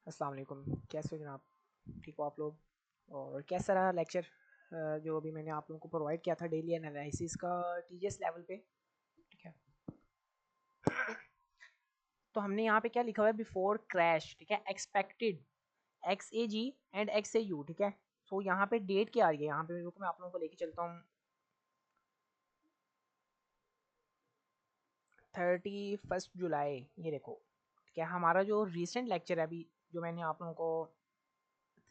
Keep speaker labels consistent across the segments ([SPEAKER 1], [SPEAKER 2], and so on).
[SPEAKER 1] अस्सलाम वालेकुम। कैसे हो जनाब? ठीक हो आप लोग? और कैसा रहा लेक्चर जो अभी मैंने आप लोगों को प्रोवाइड किया था डेली एनालिसिस का टीजीएस लेवल पे? ठीक है। तो हमने यहाँ पे क्या लिखा हुआ है? बिफोर क्रैश, ठीक है, expected X A G and X A U, ठीक है। सो यहाँ पे डेट क्या आ रही है? यहाँ पे रुको मैं आप लोगों को लेके चलता हूँ। 31 जुलाई, ये देखो, ठीक है। हमारा जो रिसेंट लेक्चर है अभी, जो मैंने आप लोगों को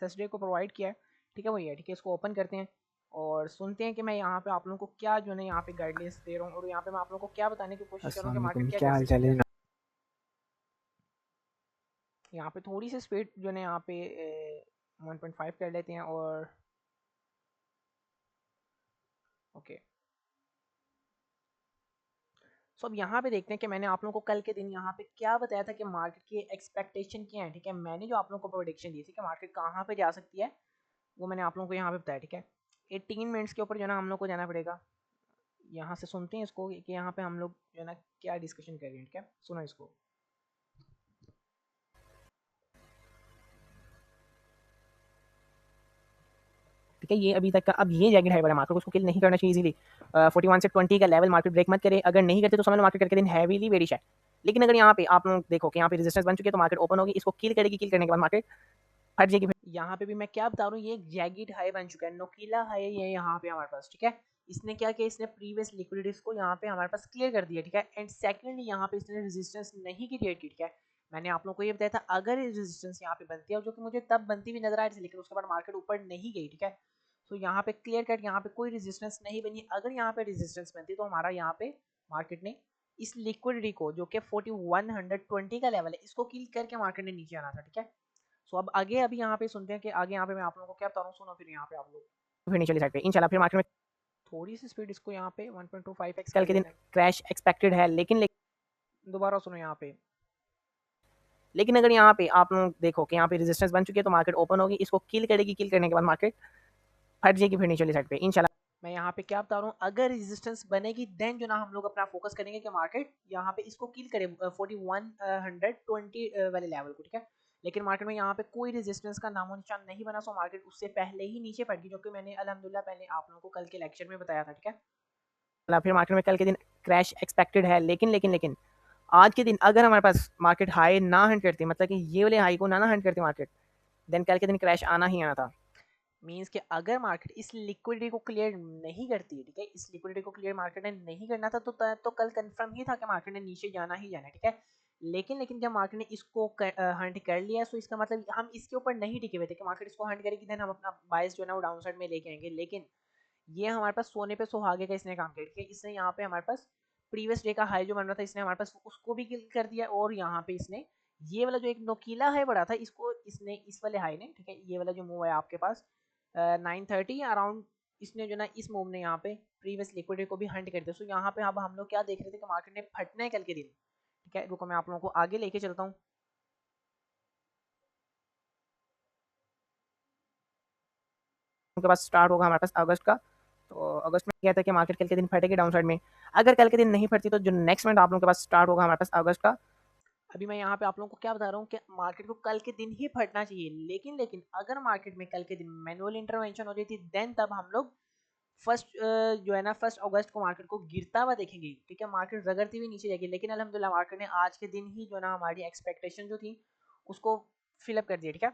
[SPEAKER 1] थर्सडे को प्रोवाइड किया है, ठीक है, वही है। ठीक है, इसको ओपन करते हैं और सुनते हैं कि मैं यहाँ पे आप लोगों को क्या जो है यहाँ पे गाइडलाइंस दे रहा हूँ, और यहाँ पे मैं आप लोगों को क्या बताने की कोशिश कर रहा हूँ
[SPEAKER 2] अस्सलाम
[SPEAKER 1] कि मार्केट
[SPEAKER 2] वालेकुम,
[SPEAKER 1] क्या
[SPEAKER 2] क्या
[SPEAKER 1] कर
[SPEAKER 2] हाल
[SPEAKER 1] सकती
[SPEAKER 2] चाल है
[SPEAKER 1] है।
[SPEAKER 2] जनाब?
[SPEAKER 1] यहाँ पे थोड़ी सी स्पीड जो है यहाँ पे 1.5 कर लेते हैं और ओके। सो अब यहाँ पे देखते हैं कि मैंने आप लोगों को कल के दिन यहाँ पे क्या बताया था कि मार्केट की एक्सपेक्टेशन क्या है। ठीक है, मैंने जो आप लोगों को प्रोडिक्शन दी थी कि मार्केट कहाँ पे जा सकती है, वो मैंने आप लोगों को यहाँ पे बताया। ठीक है, 18 मिनट्स के ऊपर जो है ना हम लोग को जाना पड़ेगा। यहाँ से सुनते हैं इसको कि यहाँ पे हम लोग जो है ना क्या डिस्कशन कर रहे हैं। ठीक है, सुनो इसको।
[SPEAKER 2] ठीक है, ये अभी तक का अब ये जैकेट है बड़ा मार्केट, उसको किल नहीं करना चाहिए इजीली। 41 से 20 का लेवल मार्केट ब्रेक मत करे। अगर नहीं करते तो समझ लो मार्केट करके दिन हैवीली बेरिश है। लेकिन अगर यहाँ पे आप लोग देखो कि यहाँ पे रेजिस्टेंस बन चुकी है तो मार्केट ओपन होगी, इसको किल करेगी। किल करने के बाद मार्केट फट जाएगी।
[SPEAKER 1] यहाँ पे भी मैं क्या बता रहा हूँ, ये एक जैगिड हाई बन चुका है, नोकीला हाई है ये यहाँ पे हमारे पास। ठीक है, इसने क्या किया, इसने प्रीवियस लिक्विडिटीज को यहाँ पे हमारे पास क्लियर कर दिया। ठीक है, एंड सेकंडली यहाँ पे इसने रेजिस्टेंस नहीं क्रिएट की। ठीक है, मैंने आप लोगों को ये बताया था अगर रेजिस्टेंस यहाँ पे बनती है, जो कि मुझे तब बनती हुई नजर आ रही थी, लेकिन उसके बाद मार्केट ऊपर नहीं गई। ठीक है, तो यहाँ पे क्लियर कट यहाँ पे कोई रेजिस्टेंस नहीं बनी। अगर यहाँ पे रेजिस्टेंस बनती तो हमारा यहाँ पे मार्केट ने इस लिक्विडिटी को, जो कि 4120 का लेवल है, इसको किल करके मार्केट ने नीचे आना था। ठीक है, सो अब आगे अभी यहाँ पे सुनते हैं कि आगे यहाँ पे मैं आप लोगों को क्या बता रहा हूँ। सुनो फिर यहाँ पे आप लोग
[SPEAKER 2] फिर नीचे वाली साइड पे इंशाल्लाह फिर मार्केट में
[SPEAKER 1] थोड़ी सी स्पीड इसको यहाँ पे 1.25x
[SPEAKER 2] कल
[SPEAKER 1] कर
[SPEAKER 2] के दिन
[SPEAKER 1] लेते हैं।
[SPEAKER 2] क्रैश एक्सपेक्टेड है।
[SPEAKER 1] दोबारा सुनो यहाँ पे।
[SPEAKER 2] लेकिन अगर यहाँ पे आप लोग देखो कि यहाँ पे रेजिस्टेंस बन चुकी है तो मार्केट ओपन होगी, इसको किल करेगी। किल करने के बाद मार्केट फट जाएगी फिर नीचे वाली साइड पे इंशाल्लाह।
[SPEAKER 1] मैं यहाँ पे क्या बता रहा हूँ, अगर रेजिस्टेंस बनेगी देन जो ना हम लोग अपना फोकस करेंगे कि मार्केट यहाँ पे इसको किल करे 4120 वाले लेवल को। ठीक है, लेकिन मार्केट में यहाँ पे कोई रेजिस्टेंस का नामो निशान नहीं बना। सो मार्केट उससे पहले ही नीचे फट गई, जो कि मैंने अल्हम्दुलिल्लाह पहले आप लोगों को कल के लेक्चर में बताया था। ठीक है,
[SPEAKER 2] फिर मार्केट में कल के दिन क्रैश एक्सपेक्टेड है। लेकिन आज के दिन अगर हमारे पास मार्केट हाई ना हंट करती, मतलब कि ये वाले हाई को ना हंट करती मार्केट, देन कल के दिन क्रैश आना ही आना था।
[SPEAKER 1] मीन्स कि अगर मार्केट इस लिक्विडिटी को क्लियर नहीं करती है, ठीक है, इस लिक्विडिटी को क्लियर मार्केट ने नहीं करना था, तो कल कंफर्म ही था कि मार्केट ने नीचे जाना ही जाना है। ठीक है, लेकिन जब मार्केट ने इसको हंट कर लिया, तो इसका मतलब हम इसके ऊपर नहीं टिके हुए थे कि मार्केट इसको हंट करेगी देन हम अपना बायस जो है ना वो डाउन साइड में लेके आएंगे। लेकिन ये हमारे पास सोने पे सुहागे का इसने काम किया। ठीक है, इसने यहाँ पे हमारे पास प्रीवियस डे का हाई जो बन रहा था, इसने हमारे पास उसको भी किल कर दिया, और यहाँ पे इसने ये वाला जो एक नोकीला हाई बढ़ा था, इसको इसने इस वाले हाई ने, ठीक है, ये वाला जो मूव है आपके पास 930 अराउंड, इसने जो ना इस मूव ने यहाँ पे प्रीवियस लिक्विडिटी को भी हंट कर दिया। सो यहाँ पे अब हम लोग क्या देख रहे थे कि मार्केट ने फटना है कल के दिन। ठीक है, रुको मैं आप लोगों को आगे लेके चलता हूँ।
[SPEAKER 2] उनके पास स्टार्ट होगा हमारे पास अगस्त का। तो अगस्त में क्या था कि मार्केट कल के दिन फटेगी डाउन साइड में। अगर कल के दिन नहीं फटती तो जो नेक्स्ट मंथ आप लोगों के पास स्टार्ट होगा हमारे पास अगस्त का।
[SPEAKER 1] अभी मैं यहाँ पे आप लोगों को क्या बता रहा हूँ कि मार्केट को कल के दिन ही फटना चाहिए, लेकिन अगर मार्केट में कल के दिन मैनुअल इंटरवेंशन हो जाती देन तब हम लोग फर्स्ट जो है ना 1 अगस्त को मार्केट को गिरता हुआ देखेंगे। ठीक है, मार्केट रगड़ती हुई नीचे जाएगी, लेकिन अल्हम्दुलिल्लाह मार्केट ने आज के दिन ही जो ना हमारी एक्सपेक्टेशन जो थी उसको फिलअप कर दिया। ठीक है,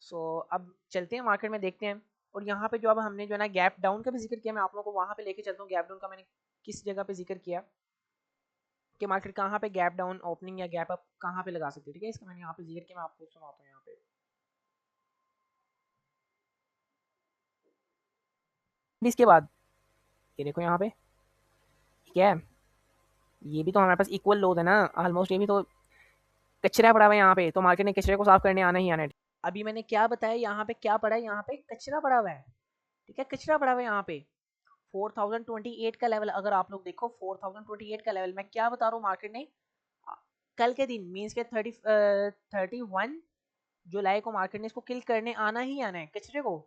[SPEAKER 1] सो अब चलते हैं मार्केट में देखते हैं। और यहाँ पे जो अब हमने जो है ना गैप डाउन का भी जिक्र किया, मैं आप लोगों को वहाँ पे लेके चलता हूँ। गैप डाउन का मैंने किस जगह पे जिक्र किया कि मार्केट कहाँ पे गैप डाउन ओपनिंग या गैप अप कहाँ पे लगा सकती है। ठीक है, इसका मैंने यहाँ पे जिक्र किया, मैं आपको सुनाता हूँ यहाँ पे।
[SPEAKER 2] इसके बाद ये देखो यहाँ पे क्या है, ये भी तो हमारे पास इक्वल लोड है ना ऑलमोस्ट। ये भी तो कचरा पड़ा हुआ है यहाँ पे, तो मार्केट ने कचरे को साफ करने आना ही आना है।
[SPEAKER 1] अभी मैंने क्या बताया, यहाँ पे क्या पड़ा है, यहाँ पे कचरा पड़ा हुआ है। ठीक है, कचरा पड़ा हुआ है यहाँ पे 4028 का लेवल। अगर आप लोग देखो 4028 का लेवल, मैं क्या बता रहा हूँ, मार्केट ने कल के दिन मीन्स के 31 जुलाई को मार्केट ने इसको किल करने आना ही आना है कचरे को।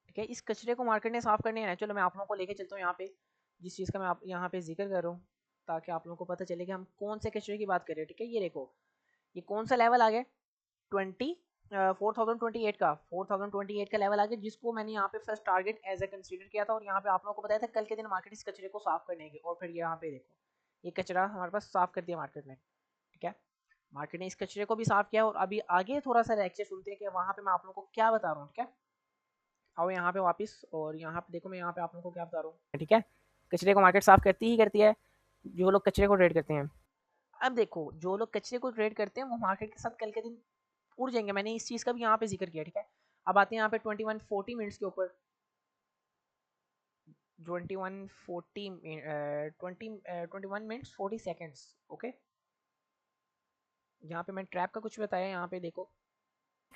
[SPEAKER 1] ठीक है, इस कचरे को मार्केट ने साफ करने आना है। चलो मैं आप लोगों को लेके चलता हूँ यहाँ पे, जिस चीज़ का मैं आप यहाँ पे जिक्र कर रहा हूँ, ताकि आप लोगों को पता चले कि हम कौन से कचरे की बात कर रहे हैं। ठीक है, ये देखो, ये कौन सा लेवल आ गया, 4028 का 4028 का लेवल आ गया, जिसको मैंने यहाँ पे first target as a consider किया था। और यहाँ पे आप लोगों को बताया था कल के दिन मार्केट इस कचरे को साफ करने की, और फिर यहाँ पे देखो ये कचरा हमारे पास साफ कर दिया मार्केट ने, ठीक है। मार्केट ने इस कचरे को भी साफ किया, और अभी आगे थोड़ा सा लेक्चर सुनते हैं कि वहाँ पे मैं आप लोगों को क्या बता रहा हूँ, ठीक है। आओ यहाँ पे वापस, और यहाँ पे देखो मैं यहाँ पे आप लोगों को क्या बता रहा हूँ,
[SPEAKER 2] ठीक है। कचरे को मार्केट साफ करती ही करती है, जो लोग कचरे को ट्रेड करते हैं।
[SPEAKER 1] अब देखो जो लोग कचरे को ट्रेड करते हैं वो मार्केट के साथ कल के दिन उड़ जाएंगे, मैंने इस चीज़ का भी यहाँ पे जिक्र किया, ठीक है। अब आते हैं यहाँ पे 2140 मिनट्स के ऊपर, 21 मिनट्स 40 सेकेंड्स, ओके। यहाँ पे मैं ट्रैप का कुछ बताया, यहाँ पे देखो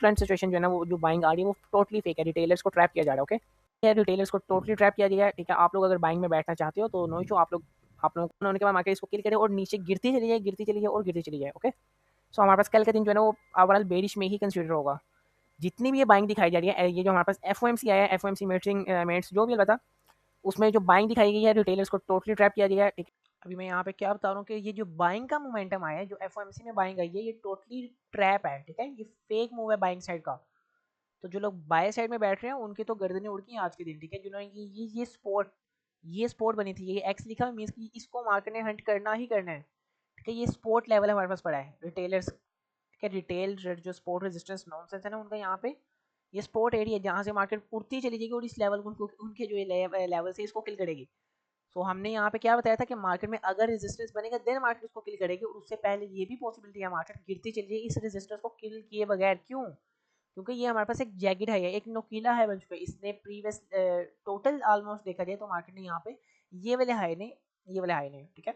[SPEAKER 2] फ्रंट सिचुएशन जो है ना, वो जो बाइंग आ रही है वो टोटली फेक है, रिटेलर्स को ट्रैप किया जा रहा है, ओके। रिटेलर्स को टोटली ट्रैप किया गया है, ठीक है। आप लोग अगर बाइंग में बैठना चाहते हो तो नो इशू, आप लोग होने के बाद मार्केट इसको किल करे और नीचे गिरती चली जाए, गिरती चली जाए और गिरती चली जाए, ओके। सो हमारे पास कल का दिन जो है ना वो ओवरऑल बेरिश में ही कंसिडर होगा। जितनी भी ये बाइंग दिखाई जा रही है, ये जो हमारे पास एफओएमसी आया है, एफओएमसी मेट्स जो भी बता, उसमें जो बाइंग दिखाई गई है रिटेलर्स को टोटली ट्रैप किया गया है, ठीक है।
[SPEAKER 1] अभी मैं यहाँ पे क्या बता रहा हूँ कि ये जो बाइंग का मोमेंटम आया है, जो एफओएमसी में बाइंग आई है, ये टोटली ट्रैप है, ठीक है। ये फेक मूव है बाइंग साइड का। तो जो लोग बाय साइड में बैठ रहे हैं उनकी तो गर्दनें उड़ गई हैं आज के दिन, ठीक है। जिन्होंने ये स्पोर्ट बनी थी, ये एक्स लिखा मीन्स कि इसको मार्केट ने हंट करना ही करना है, ठीक है। ये स्पोर्ट लेवल हमारे पास पड़ा है रिटेलर्स, ठीक है। रिटेल जो स्पोर्ट रेजिस्टेंस नॉनसेंस है ना उनका, यहाँ पे ये स्पोर्ट एरिया जहाँ से मार्केट उड़ती चली जाएगी, और इस लेवल को उनके जो लेवल से इसको किल करेगी। सो हमने यहाँ पे क्या बताया था कि मार्केट में अगर रेजिस्टेंस बनेगा देन मार्केट उसको किल करेगी, और उससे पहले ये भी पॉसिबिलिटी है मार्केट गिरती चली जाएगी इस रेजिस्टेंस को किल किए बगैर। क्यों? क्योंकि ये हमारे पास एक जैकेट है, एक नोकीला है बन चुका है। इसने प्रीवियस टोटल ऑलमोस्ट देखा जाए तो मार्केट ने यहाँ पे ये वाले हाई ने, ठीक है।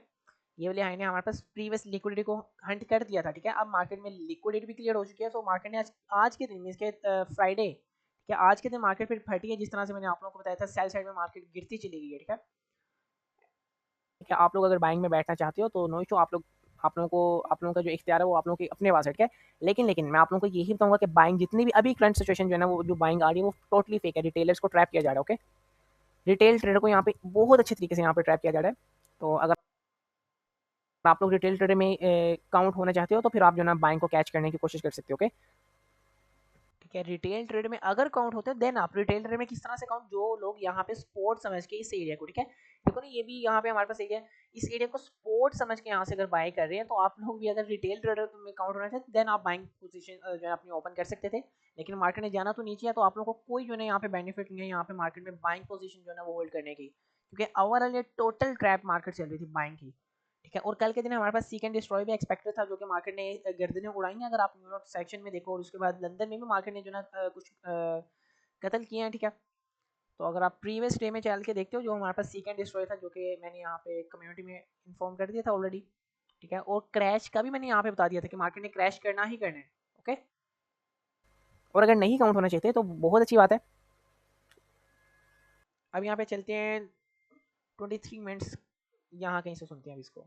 [SPEAKER 1] ये वाले हाई ने हमारे पास प्रीवियस लिक्विडिटी को हंट कर दिया था, ठीक है। अब मार्केट में लिक्विडिटी भी क्लियर हो चुकी है, तो मार्केट ने आज के दिन मीन के फ्राइडे, ठीक है, आज के दिन मार्केट फिर फटी है, जिस तरह से मैंने आप लोगों को बताया था सेल साइड में मार्केट गिरती चली गई है, ठीक है।
[SPEAKER 2] ठीक है, आप लोग अगर बाइंग में बैठना चाहते हो तो नो इशू, आप लोगों का जो इख्तियार है वो आप लोगों के अपने पास है, ठीक है। लेकिन मैं आप लोगों को यही बताऊंगा कि बाइंग जितनी भी अभी करंट सिचुएशन जो है ना, वो जो बाइंग आ रही है वो टोटली फेक है, रिटेलर्स को ट्रैप किया जा रहा है, ओके। रिटेल ट्रेडर को यहाँ पे बहुत अच्छे तरीके से यहाँ पे ट्रैप किया जा रहा है। तो अगर आप लोग रिटेल ट्रेडर में काउंट होना चाहते हो तो फिर आप जो ना बाइंग को कैच करने की कोशिश कर सकते हो, ओके।
[SPEAKER 1] ठीक है। रिटेल ट्रेड में अगर काउंट होते हैं देन आप रिटेल ट्रेड में किस तरह से काउंट, जो लोग यहाँ पे स्पोर्ट समझ के इस एरिया को, ठीक है, देखो ना ये भी यहाँ पे हमारे पास एरिया, इस एरिया को स्पोर्ट समझ के यहाँ से अगर बाय कर रहे हैं, तो आप लोग भी अगर रिटेल ट्रेडर में काउंट होना चाहते देन आप बाइंग पोजीशन जो है अपनी ओपन कर सकते थे। लेकिन मार्केट ने जाना तो नीचे है, तो आप लोगों को कोई जो है यहाँ पे बेनिफिट नहीं है यहाँ पे मार्केट में बाइंग पोजीशन जो है ना वो होल्ड करने की, क्योंकि ओवरऑल ये टोटल ट्रैप मार्केट चल रही थी बाइंग की, ठीक है। और कल के दिन हमारे पास सीक एंड डिस्ट्रॉय भी एक्सपेक्टेड था, जो कि मार्केट ने गर्दनें उड़ाई हैं अगर आप न्यूयॉर्क सेक्शन में देखो, और उसके बाद लंदन में भी मार्केट ने जो ना कुछ कत्ल किए हैं, ठीक है। तो अगर आप प्रीवियस डे में चल के देखते हो, जो हमारे पास सीक एंड डिस्ट्रॉय था, जो कि मैंने यहाँ पे कम्युनिटी में इन्फॉर्म कर दिया था ऑलरेडी, ठीक है। और क्रैश का भी मैंने यहाँ पे बता दिया था कि मार्केट ने क्रैश करना ही करना है, ओके।
[SPEAKER 2] और अगर नहीं काउंट होना चाहते तो बहुत अच्छी बात है।
[SPEAKER 1] अब यहाँ पे चलते हैं 23 मिनट्स, यहाँ कहीं से सुनते हैं अब इसको।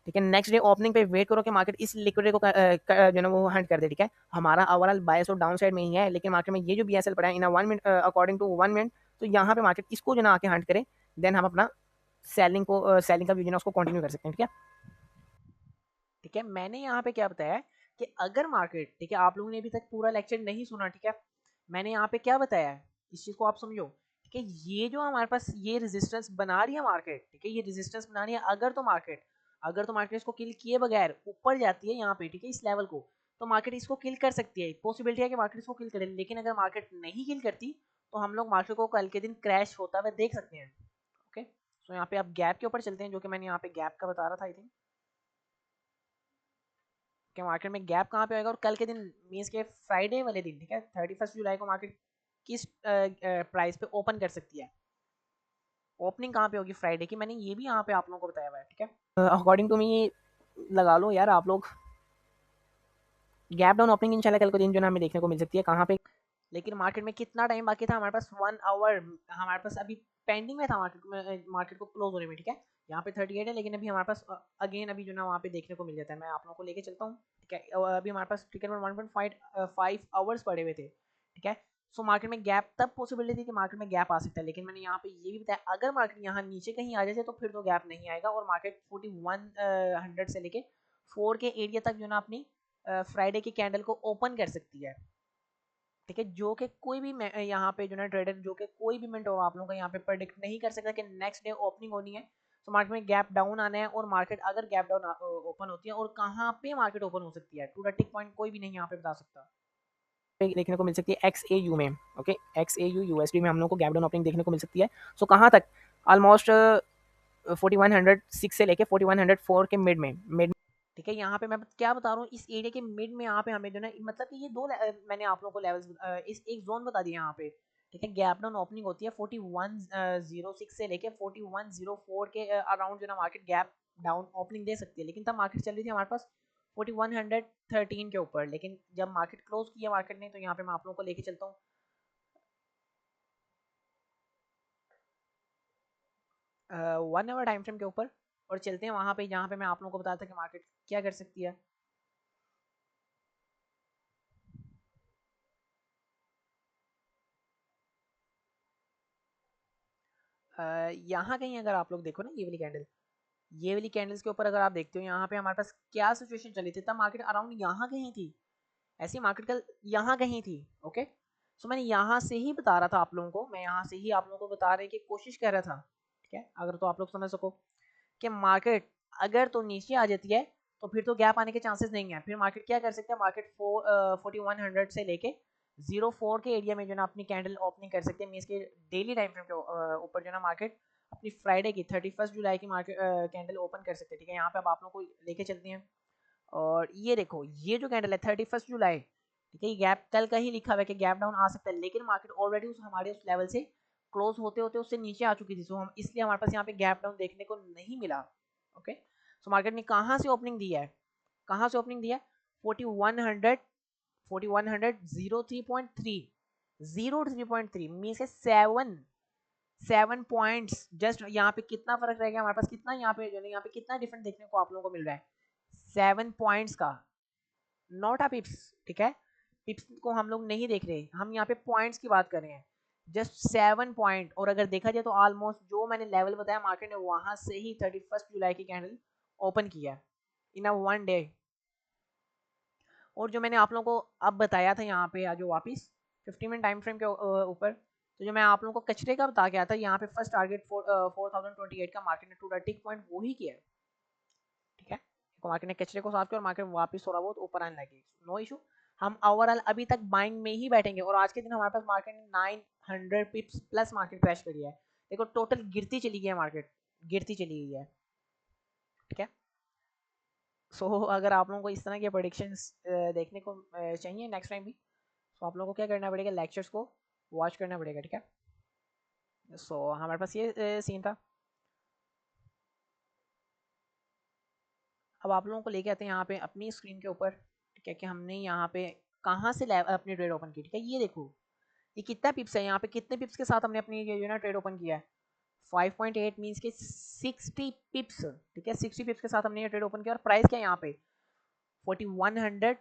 [SPEAKER 2] ठीक है, नेक्स्ट डे ओपनिंग पे वेट करो कि मार्केट इस लिक्विडिटी को जो है ना वो हंट कर दे, ठीक है। हमारा ओवरऑल बायस और डाउन साइड में ही है, लेकिन मार्केट में ये जो बीएसएल पड़ा है इन 1 मिनट, अकॉर्डिंग टू 1 मिनट, तो यहाँ पे मार्केट इसको जो ना आके हंट करे, देन हम अपना सेलिंग का व्यू उसको कंटिन्यू कर सकते हैं, ठीक है।
[SPEAKER 1] ठीक है, मैंने यहाँ पे क्या बताया कि अगर मार्केट, ठीक है, आप लोगों ने अभी तक पूरा लेक्चर नहीं सुना, ठीक है। मैंने यहाँ पे क्या बताया है इस चीज को आप समझो, ठीक है। ये जो हमारे पास ये रेजिस्टेंस बना रही है मार्केट, ठीक है, ये रेजिस्टेंस बना रही है, अगर तो मार्केट इसको किल किए बगैर ऊपर जाती है यहाँ पे, ठीक है, इस लेवल को, तो मार्केट इसको किल कर सकती है, पॉसिबिलिटी है कि मार्केट इसको किल करे। लेकिन अगर मार्केट नहीं किल करती तो हम लोग मार्केट को कल के दिन क्रैश होता हुआ देख सकते हैं, ओके। सो यहाँ पे आप गैप के ऊपर चलते हैं, जो कि मैंने यहाँ पे गैप का बता रहा था आई थिंक, कि मार्केट में गैप कहाँ पे आएगा, और कल के दिन मीन्स के फ्राइडे वाले दिन, ठीक है, 31 जुलाई को मार्केट किस प्राइस पे ओपन कर सकती है, ओपनिंग कहाँ पे होगी फ्राइडे की, मैंने ये भी यहाँ पे आप लोगों को बताया हुआ है, ठीक है।
[SPEAKER 2] अकॉर्डिंग टू मी लगा लो यार आप लोग, गैप डाउन ओपनिंग इंशाल्लाह कल को दिन जो ना हमें देखने को मिल सकती है, कहाँ पे।
[SPEAKER 1] लेकिन मार्केट में कितना टाइम बाकी था हमारे पास, 1 आवर हमारे पास अभी पेंडिंग में था मार्केट को क्लोज होने में, ठीक है। यहाँ पे 38 है, लेकिन अभी हमारे पास अगेन अभी जो ना वहाँ पे देखने को मिल जाता है, मैं आप लोगों को लेके चलता हूँ, ठीक है। अभी हमारे पास टिकट में 1.5 आवर्स पड़े हुए थे, ठीक है। सो मार्केट में गैप तब पॉसिबिलिटी थी कि मार्केट में गैप आ सकता है, लेकिन मैंने यहाँ पे ये भी बताया अगर मार्केट यहाँ नीचे कहीं आ जाए तो फिर तो गैप नहीं आएगा और मार्केट 4100 से लेके 4 के एरिया तक जो ना अपनी फ्राइडे की कैंडल को ओपन कर सकती है, ठीक है। जो कि कोई भी यहाँ पे जो ना ट्रेडर जो कि कोई भी मिनट हो आप लोगों का यहाँ पे प्रेडिक्ट नहीं कर सकता कि नेक्स्ट डे ओपनिंग होनी है। तो मार्केट में गैप डाउन आना है और मार्केट अगर गैप डाउन ओपन होती है और कहाँ पे मार्केट ओपन हो सकती है, टू द टिक पॉइंट कोई भी नहीं यहाँ पे बता सकता।
[SPEAKER 2] देखने को मिल सकती है XAU में, ओके, XAU USD में हम लोग को गैप डाउन ओपनिंग देखने को मिल सकती है। सो कहाँ तक, ऑलमोस्ट 4106 से लेके 4104 के मिड,
[SPEAKER 1] ठीक है। यहाँ पे मैं क्या बता रहा हूँ, इस एरिया के मिड में यहाँ पे हमें जो ना मतलब कि ये दो मैंने आप लोगों को लेवल्स इस एक जोन बता दिया यहाँ पे, ठीक है। गैप डाउन ओपनिंग होती है 4106 से लेके 4104 के अराउंड जो ना मार्केट गैप डाउन ओपनिंग दे सकती है, लेकिन तब मार्केट चल रही थी हमारे पास 4113 के ऊपर। लेकिन जब मार्केट क्लोज किया मार्केट ने, तो यहाँ पे मैं आप लोगों को लेके चलता हूँ 1 आवर टाइम फ्रेम के ऊपर और चलते हैं वहाँ पे जहाँ पे मैं आप लोगों को बताया था कि मार्केट क्या कर सकती है। यहाँ कहीं अगर आप लोग देखो ना ये वाली कैंडल्स के ऊपर अगर आप देखते हो यहाँ पे हमारे पास क्या सिचुएशन चली थी, तब मार्केट अराउंड यहाँ कहीं थी, ऐसी मार्केट कल यहाँ कहीं थी, ओके। सो मैंने यहाँ से ही बता रहा था आप लोगों को, मैं यहाँ से ही आप लोगों को बताने की कोशिश कर रहा था, ठीक है। अगर तो आप लोग समझ सको कि मार्केट अगर तो नीचे आ जाती है तो फिर तो गैप आने के चांसेस नहीं है, फिर मार्केट क्या कर सकता है, मार्केट 4100 से लेके 04 के एरिया में जो ना अपनी कैंडल ओपनिंग कर सकते हैं, मींस के डेली टाइम फ्रेम के ऊपर जो ना मार्केट अपनी फ्राइडे की 31 जुलाई की मार्केट कैंडल ओपन कर सकते हैं, ठीक है। यहाँ पे अब आप लोग को लेके चलते हैं और ये देखो ये जो कैंडल है 31 जुलाई, ठीक है, ये गैप कल का ही लिखा हुआ है कि गैप डाउन आ सकता है, लेकिन मार्केट ऑलरेडी हमारे उस लेवल से क्लोज होते होते उससे नीचे आ चुकी थी, सो हम इसलिए हमारे पास यहाँ पे गैप डाउन देखने को नहीं मिला, ओके। सो मार्केट ने कहाँ से ओपनिंग दिया है, कहाँ से ओपनिंग दिया है 4100 4100 03.3 मीन्स 7 पॉइंट्स जस्ट। यहाँ पे कितना फर्क रह गया हमारे पास, कितना यहाँ पे जो है यहाँ पे कितना डिफरेंट देखने को आप लोगों को मिल रहा है 7 पॉइंट्स का, नॉट अ पिप्स, ठीक है। पिप्स को हम लोग नहीं देख रहे, हम यहाँ पे पॉइंट्स की बात कर रहे हैं, जस्ट 7 पॉइंट। और अगर देखा जाए तो ऑलमोस्ट जो मैंने लेवल बताया मार्केट ने वहां से ही 31 जुलाई की कैंडल ओपन किया इन अ 1 डे। और जो मैंने आप लोगों को अब बताया था यहाँ पे जो वापिस 15 मिनट टाइम फ्रेम के ऊपर, तो जो मैं आप लोगों को कचरे का बता के आया था, यहाँ पे फर्स्ट टारगेट 4028 का मार्केट ने टू द टिक पॉइंट वो ही किया है, ठीक है। तो मार्केट ने कचरे को साफ किया और मार्केट वापस थोड़ा बहुत ऊपर आने लगी, नो इशू। हम ओवरऑल अभी तक बाइंग में ही बैठेंगे और आज के दिन हमारे पास मार्केट ने 900 पिप्स प्लस मार्केट क्रैश कर दिया है। देखो टोटल गिरती चली गई है मार्केट, गिरती चली गई है, ठीक है। सो अगर आप लोगों को इस तरह के प्रेडिक्शंस देखने को चाहिए नेक्स्ट टाइम भी, तो आप लोगों को क्या करना पड़ेगा, लेक्चर्स को वॉच करना पड़ेगा, ठीक है। सो हमारे पास ये सीन था। अब आप लोगों को लेके आते हैं यहाँ पे अपनी स्क्रीन के ऊपर, ठीक है, कि हमने यहाँ पे कहाँ से अपनी ट्रेड ओपन की, ठीक है। ये देखो ये कितना पिप्स है, यहाँ पे कितने पिप्स के साथ हमने अपनी ये ना ट्रेड ओपन किया है 5.8 मीन्स के 60 पिप्स, ठीक है। 60 पिप्स के साथ हमने ये ट्रेड ओपन किया और प्राइस क्या है यहाँ पे 4113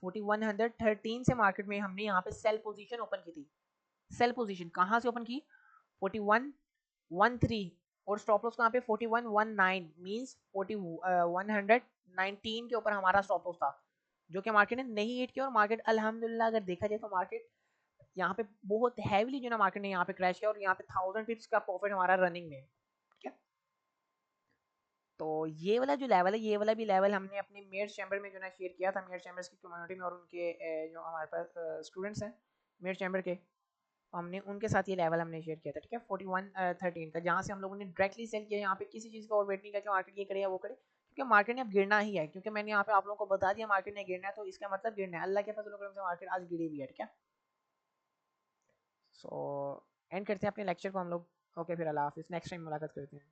[SPEAKER 1] 4113 से मार्केट में हमने यहाँ पे सेल पोजीशन ओपन की थी। सेल पोजीशन कहाँ से ओपन की 4113 और स्टॉप लॉस कहाँ पे 4119 मींस 119 के ऊपर हमारा स्टॉप लॉस था, जो कि मार्केट ने नहीं हिट किया। और मार्केट अल्हम्दुलिल्लाह अगर देखा जाए तो मार्केट यहाँ पे बहुत हैवीली जो ना मार्केट ने यहाँ पे क्रैश किया और यहाँ पे 1000 पिप्स का प्रॉफिट हमारा रनिंग में, ठीक है। तो ये वाला जो लेवल है, ये वाला भी लेवल हमने अपने मेयर्स चैम्बर में जो ना शेयर किया था, मेयर्स चैम्बर्स की कम्युनिटी में और उनके जो हमारे पास स्टूडेंट्स हैं मेयर्स चैम्बर के, हमने उनके साथ ये लेवल हमने शेयर किया था, ठीक है। 4113 का, जहाँ से हम लोगों ने डायरेक्टली सेल किया, यहाँ पे किसी चीज़ का और वेट नहीं किया कि मार्केट ये करे या वो करे, क्योंकि मार्केट ने अब गिरना ही है, क्योंकि मैंने यहाँ पे आप लोगों को बता दिया मार्केट ने गिरना है, तो इसका मतलब गिरना है। अल्लाह के फजल करम से मार्केट आज गिरी भी है, ठीक है। सो एंड करते हैं अपने लेक्चर को हम लोग, ओके, फिर अल्लाह हाफिज़, नेक्स्ट टाइम मुलाकात करते हैं।